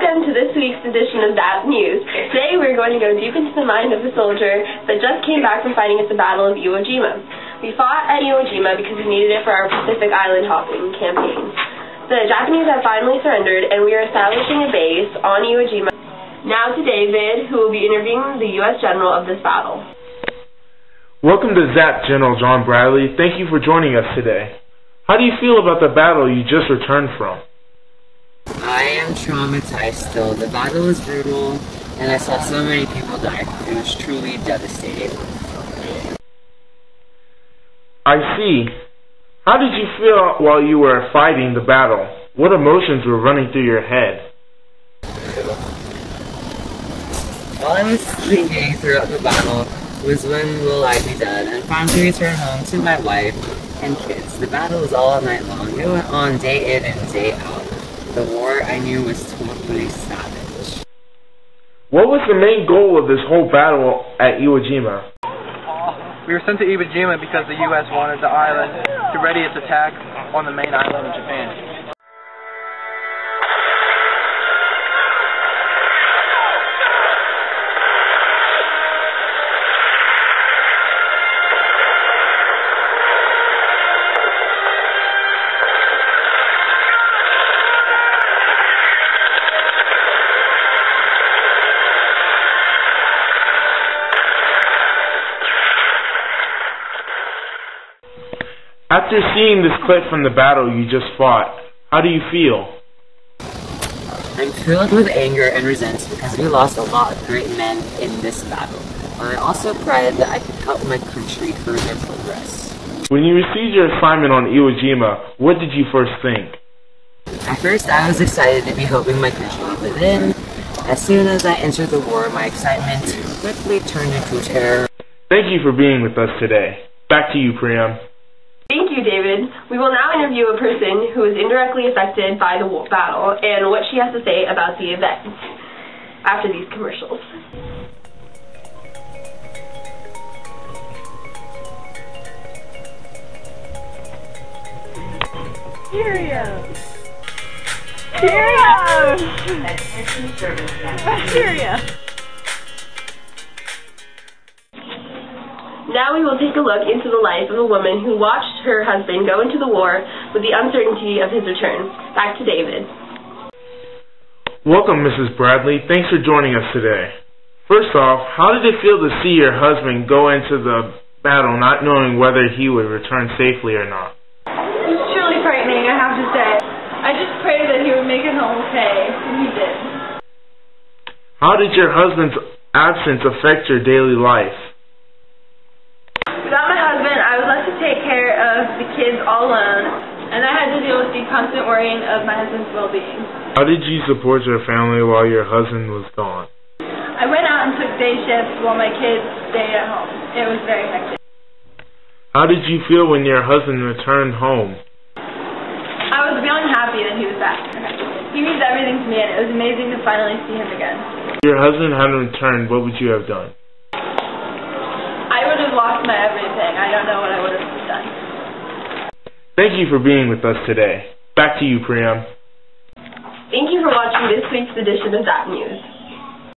Welcome to this week's edition of That News. Today we're going to go deep into the mind of a soldier that just came back from fighting at the Battle of Iwo Jima. We fought at Iwo Jima because we needed it for our Pacific Island hopping campaign. The Japanese have finally surrendered and we are establishing a base on Iwo Jima. Now to David, who will be interviewing the U.S. General of this battle. Welcome to ZAP, General John Bradley. Thank you for joining us today. How do you feel about the battle you just returned from? I am traumatized still. The battle was brutal, and I saw so many people die. It was truly devastating. I see. How did you feel while you were fighting the battle? What emotions were running through your head? All I was thinking throughout the battle was when will I be dead and finally return home to my wife and kids. The battle was all night long. It went on day in and day out. The war I knew was totally savage. What was the main goal of this whole battle at Iwo Jima? We were sent to Iwo Jima because the U.S. wanted the island to ready its attack on the main island of Japan. After seeing this clip from the battle you just fought, how do you feel? I'm filled with anger and resentment because we lost a lot of great men in this battle. But I'm also proud that I could help my country further progress. When you received your assignment on Iwo Jima, what did you first think? At first I was excited to be helping my country, but then, as soon as I entered the war, my excitement quickly turned into terror. Thank you for being with us today. Back to you, Priyam. Thank you, David. We will now interview a person who is indirectly affected by the battle and what she has to say about the event after these commercials. Cheerios! Cheerios! Cheerios! Now we will take a look into the life of a woman who watched her husband go into the war with the uncertainty of his return. Back to David. Welcome, Mrs. Bradley. Thanks for joining us today. First off, how did it feel to see your husband go into the battle not knowing whether he would return safely or not? It was truly frightening, I have to say. I just prayed that he would make it home okay, and he did. How did your husband's absence affect your daily life? Without my husband, I was left to take care of the kids all alone, and I had to deal with the constant worrying of my husband's well-being. How did you support your family while your husband was gone? I went out and took day shifts while my kids stayed at home. It was very hectic. How did you feel when your husband returned home? I was beyond happy that he was back. He means everything to me, and it was amazing to finally see him again. If your husband hadn't returned, what would you have done? I would have lost my everything. I don't know what I would have done. Thank you for being with us today. Back to you, Priyam. Thank you for watching this week's edition of That News.